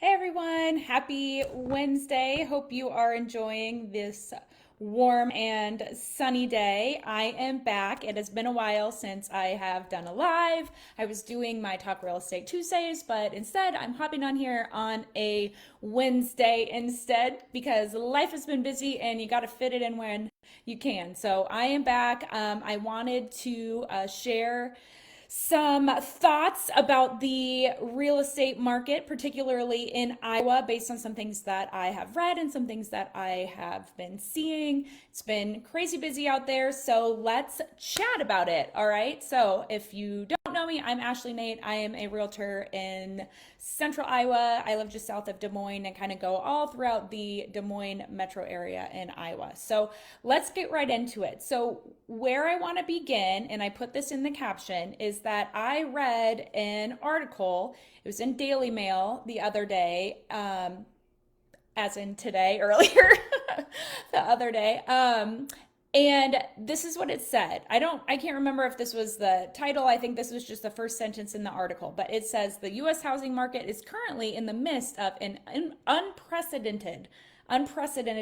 Hey everyone, happy Wednesday. Hope you are enjoying this warm and sunny day. I am back. It has been a while since I have done a live. I was doing my Talk Real Estate Tuesdays, but instead I'm hopping on here on a Wednesday instead because life has been busy and you got to fit it in when you can. So I am back. I wanted to share some thoughts about the real estate market, particularly in Iowa, based on some things that I have read and some things that I have been seeing. It's been crazy busy out there, so let's chat about it. All right. So, if you don't know me, I'm Ashley Nate. I am a realtor in central Iowa. I live just south of Des Moines and kind of go all throughout the Des Moines metro area in Iowa. So, let's get right into it. So, where I want to begin, and I put this in the caption, is that I read an article. It was in Daily Mail the other day, as in today, earlier, the other day. And this is what it said. I can't remember if this was the title. I think this was just the first sentence in the article, but it says the US housing market is currently in the midst of an unprecedented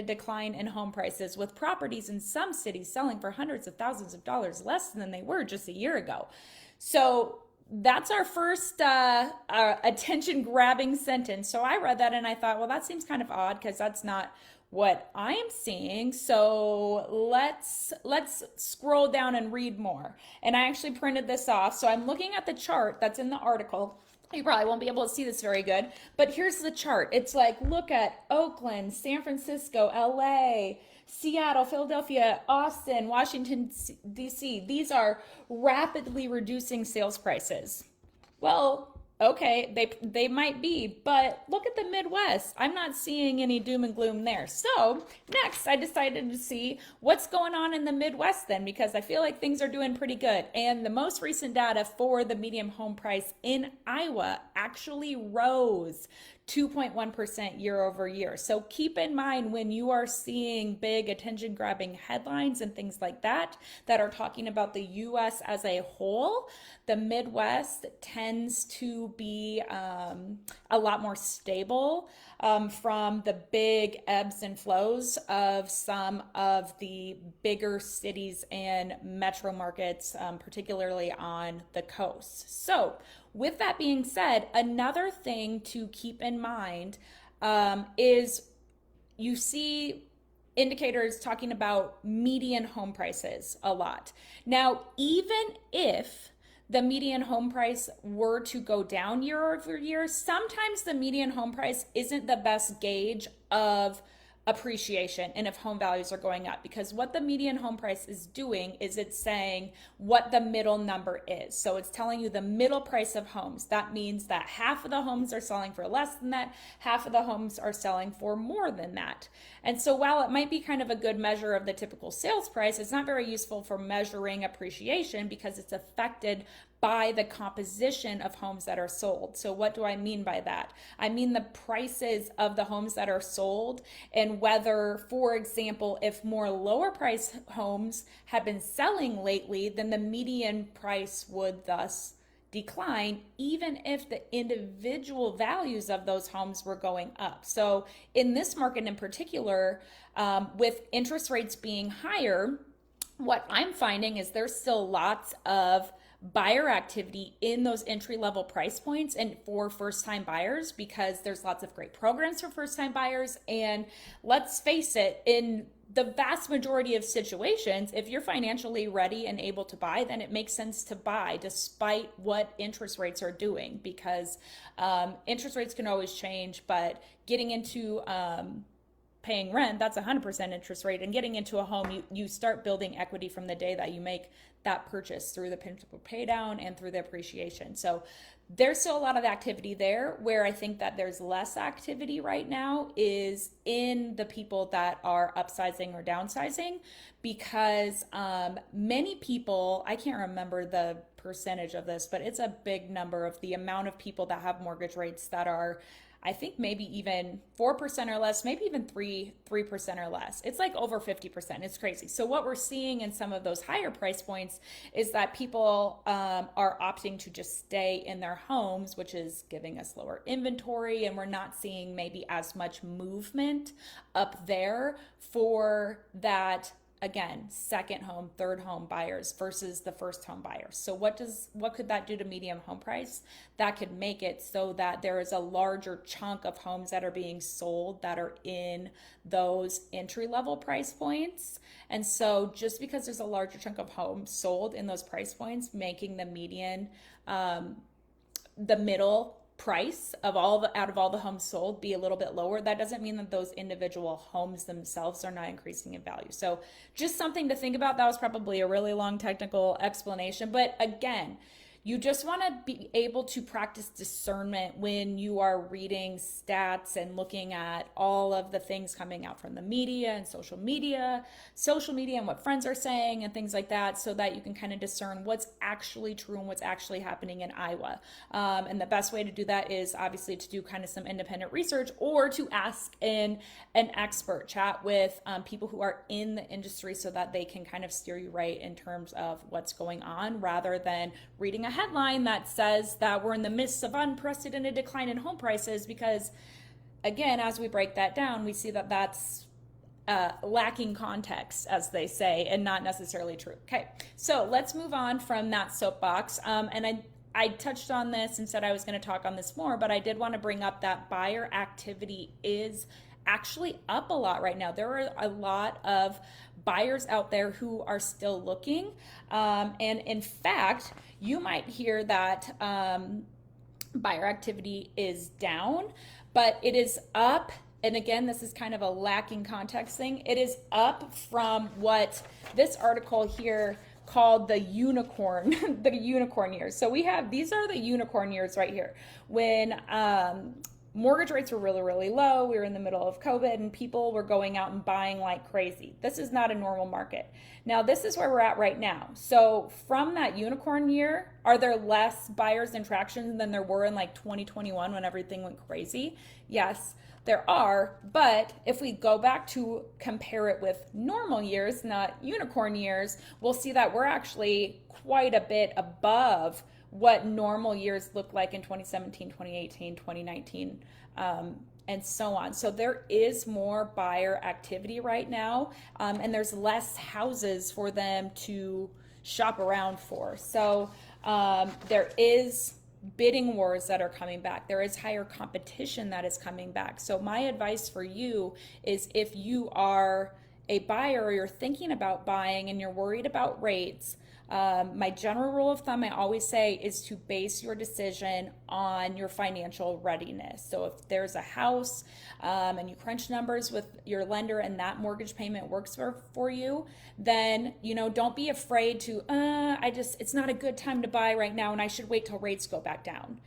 decline in home prices, with properties in some cities selling for hundreds of thousands of dollars less than they were just a year ago. So that's our first attention grabbing sentence. So I read that and I thought, well, that seems kind of odd because that's not what I am seeing. So let's scroll down and read more. And I actually printed this off. So I'm looking at the chart that's in the article. You probably won't be able to see this very good, but here's the chart. It's like, look at Oakland, San Francisco, LA, Seattle, Philadelphia, Austin, Washington, D.C. These are rapidly reducing sales prices. Well, okay, they might be, but look at the Midwest. I'm not seeing any doom and gloom there. So next, I decided to see what's going on in the Midwest then, because I feel like things are doing pretty good. And the most recent data for the median home price in Iowa actually rose 2.1% year over year. So keep in mind when you are seeing big attention grabbing headlines and things like that that are talking about the US as a whole, the Midwest tends to be a lot more stable from the big ebbs and flows of some of the bigger cities and metro markets, particularly on the coast. So, with that being said, another thing to keep in mind is you see indicators talking about median home prices a lot. Now, even if the median home price were to go down year over year, sometimes the median home price isn't the best gauge of appreciation and if home values are going up, because what the median home price is doing is it's saying what the middle number is. So it's telling you the middle price of homes. That means that half of the homes are selling for less than that, half of the homes are selling for more than that. And so while it might be kind of a good measure of the typical sales price, it's not very useful for measuring appreciation because it's affected by the composition of homes that are sold. So what do I mean by that? I mean the prices of the homes that are sold, and whether, for example, if more lower price homes have been selling lately, then the median price would thus decline, even if the individual values of those homes were going up. So in this market in particular, with interest rates being higher, what I'm finding is there's still lots of buyer activity in those entry level price points and for first time buyers, because there's lots of great programs for first time buyers. And let's face it, in the vast majority of situations, if you're financially ready and able to buy, then it makes sense to buy despite what interest rates are doing, because interest rates can always change, but getting into paying rent, that's 100% interest rate, and getting into a home, you start building equity from the day that you make that purchase through the principal pay down and through the appreciation. So there's still a lot of activity there. Where I think that there's less activity right now is in the people that are upsizing or downsizing, because many people, I can't remember the percentage of this, but it's a big number of the amount of people that have mortgage rates that are I think maybe even 4% or less, maybe even 3% or less. It's like over 50%. It's crazy. So what we're seeing in some of those higher price points is that people are opting to just stay in their homes, which is giving us lower inventory, and we're not seeing maybe as much movement up there for that, again, second home, third home buyers versus the first home buyers. So what could that do to median home price? That could make it so that there is a larger chunk of homes that are being sold that are in those entry level price points. And so just because there's a larger chunk of homes sold in those price points, making the median, the middle price of out of all the homes sold be a little bit lower, that doesn't mean that those individual homes themselves are not increasing in value. So just something to think about. That was probably a really long technical explanation, but again, you just want to be able to practice discernment when you are reading stats and looking at all of the things coming out from the media and social media and what friends are saying and things like that, so that you can kind of discern what's actually true and what's actually happening in Iowa. And the best way to do that is obviously to do kind of some independent research, or to ask an expert, chat with people who are in the industry, so that they can kind of steer you right in terms of what's going on, rather than reading a headline that says that we're in the midst of unprecedented decline in home prices, because again, as we break that down, we see that that's lacking context, as they say, and not necessarily true. Okay, so let's move on from that soapbox. And I touched on this and said I was going to talk on this more, but I did want to bring up that buyer activity is actually up a lot right now. There are a lot of buyers out there who are still looking. And in fact, you might hear that buyer activity is down, but it is up. And again, this is kind of a lacking context thing. It is up from what this article here called the unicorn, the unicorn years. So these are the unicorn years right here. When mortgage rates were really, really low. We were in the middle of COVID and people were going out and buying like crazy. This is not a normal market. Now, this is where we're at right now. So from that unicorn year, are there less buyers and traction than there were in like 2021 when everything went crazy? Yes, there are. But if we go back to compare it with normal years, not unicorn years, we'll see that we're actually quite a bit above what normal years look like in 2017, 2018, 2019, and so on. So there is more buyer activity right now, and there's less houses for them to shop around for. So there is bidding wars that are coming back. There is higher competition that is coming back. So my advice for you is, if you are a buyer or you're thinking about buying and you're worried about rates, my general rule of thumb I always say is to base your decision on your financial readiness. So if there's a house and you crunch numbers with your lender and that mortgage payment works for you, then don't be afraid to it's not a good time to buy right now and I should wait till rates go back down.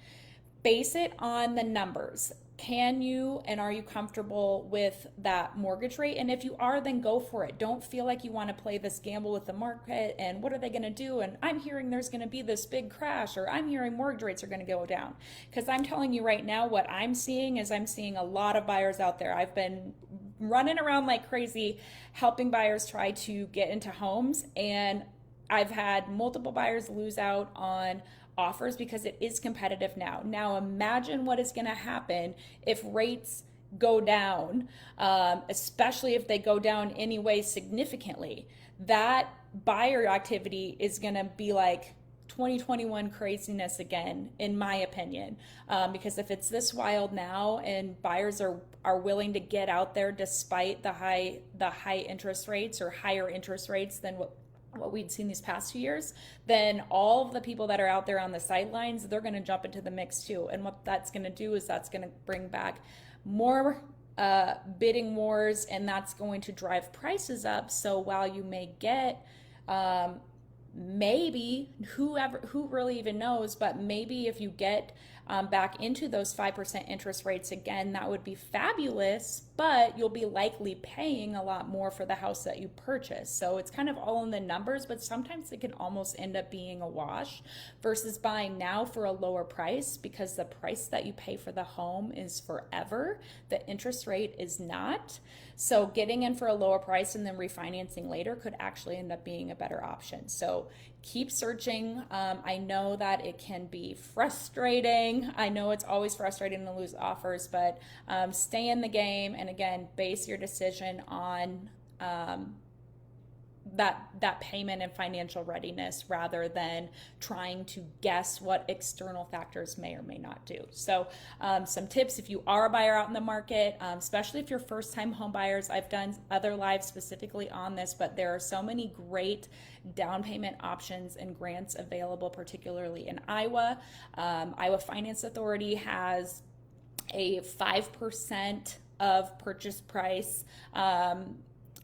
Base it on the numbers. Can you and are you comfortable with that mortgage rate? And if you are, then go for it. Don't feel like you want to play this gamble with the market and what are they going to do? And I'm hearing there's going to be this big crash, or I'm hearing mortgage rates are going to go down. Because I'm telling you right now, what I'm seeing is I'm seeing a lot of buyers out there. I've been running around like crazy helping buyers try to get into homes, and I've had multiple buyers lose out on offers because it is competitive now. Now imagine what is going to happen if rates go down, especially if they go down anyway significantly. That buyer activity is going to be like 2021 craziness again, in my opinion, because if it's this wild now and buyers are willing to get out there despite the high interest rates or higher interest rates than what we'd seen these past 2 years, then all of the people that are out there on the sidelines, they're going to jump into the mix too. And what that's going to do is that's going to bring back more bidding wars, and that's going to drive prices up. So while you may get maybe who really even knows, but maybe if you get back into those 5% interest rates again, that would be fabulous, but you'll be likely paying a lot more for the house that you purchase. So it's kind of all in the numbers, but sometimes it can almost end up being a wash versus buying now for a lower price, because the price that you pay for the home is forever. The interest rate is not. So getting in for a lower price and then refinancing later could actually end up being a better option. So keep searching. I know that it can be frustrating. I know it's always frustrating to lose offers, but stay in the game. And again, base your decision on that payment and financial readiness rather than trying to guess what external factors may or may not do. So some tips if you are a buyer out in the market, especially if you're first-time home buyers. I've done other lives specifically on this, but there are so many great down payment options and grants available, particularly in Iowa. Iowa Finance Authority has a 5% of purchase price.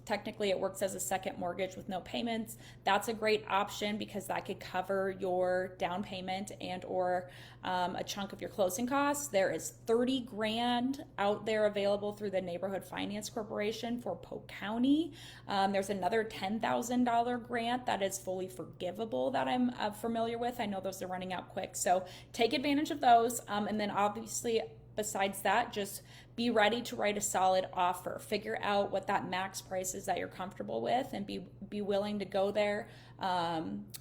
Technically, it works as a second mortgage with no payments. That's a great option because that could cover your down payment and or a chunk of your closing costs. There is 30 grand out there available through the Neighborhood Finance Corporation for Polk County. There's another $10,000 grant that is fully forgivable that I'm familiar with. I know those are running out quick. So take advantage of those. And then obviously, besides that, just be ready to write a solid offer. Figure out what that max price is that you're comfortable with and be willing to go there.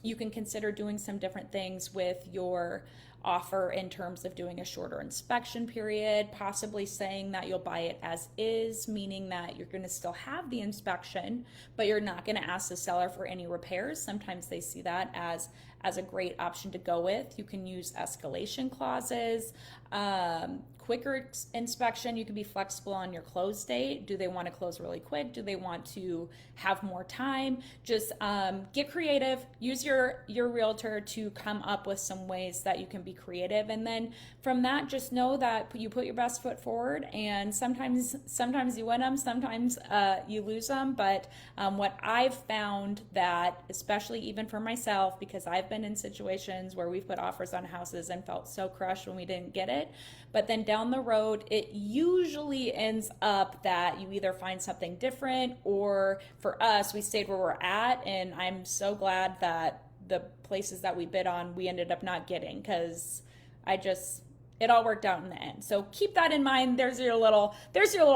You can consider doing some different things with your offer in terms of doing a shorter inspection period, possibly saying that you'll buy it as is, meaning that you're going to still have the inspection, but you're not going to ask the seller for any repairs. Sometimes they see that as a great option to go with. You can use escalation clauses, quicker inspection. You can be flexible on your close date. Do they want to close really quick? Do they want to have more time? Just get creative. Use your realtor to come up with some ways that you can be creative. And then from that, just know that you put your best foot forward, and sometimes you win them, sometimes you lose them. But what I've found that, especially even for myself, because I've been in situations where we've put offers on houses and felt so crushed when we didn't get it, but then down the road, it usually ends up that you either find something different, or for us, we stayed where we're at. And I'm so glad that the places that we bid on, we ended up not getting, because it all worked out in the end. So keep that in mind. There's your little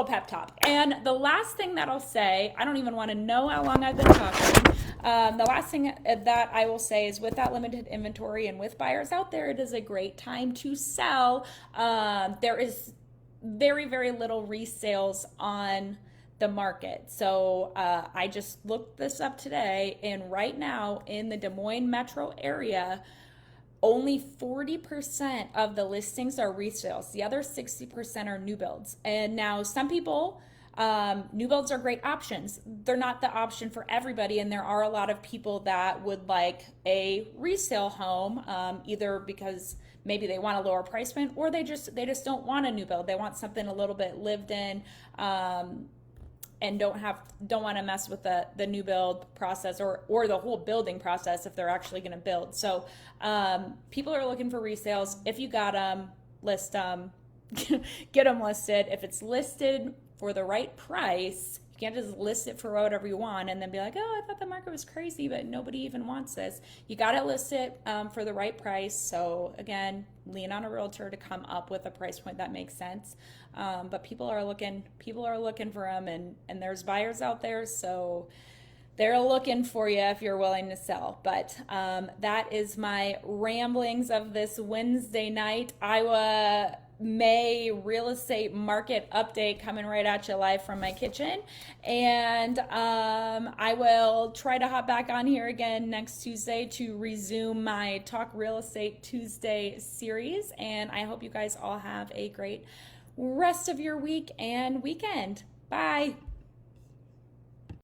pep talk. And the last thing that I'll say, I don't even want to know how long I've been talking. The last thing that I will say is, with that limited inventory and with buyers out there, it is a great time to sell. There is very, very little resales on the market. So I just looked this up today, and right now in the Des Moines metro area, only 40% of the listings are resales. The other 60% are new builds. And now some people, new builds are great options. They're not the option for everybody. And there are a lot of people that would like a resale home, either because maybe they want a lower price point, or they just don't want a new build. They want something a little bit lived in, and don't want to mess with the new build process or the whole building process if they're actually going to build. So people are looking for resales. If you got them, list them, get them listed. If it's listed for the right price, you can't just list it for whatever you want and then be like, oh, I thought the market was crazy, but nobody even wants this. You got to list it for the right price. So again, lean on a realtor to come up with a price point that makes sense. But people are looking for them, and there's buyers out there. So they're looking for you if you're willing to sell. But that is my ramblings of this Wednesday night. Iowa May real estate market update coming right at you live from my kitchen. And I will try to hop back on here again next Tuesday to resume my Talk Real Estate Tuesday series. And I hope you guys all have a great rest of your week and weekend. Bye.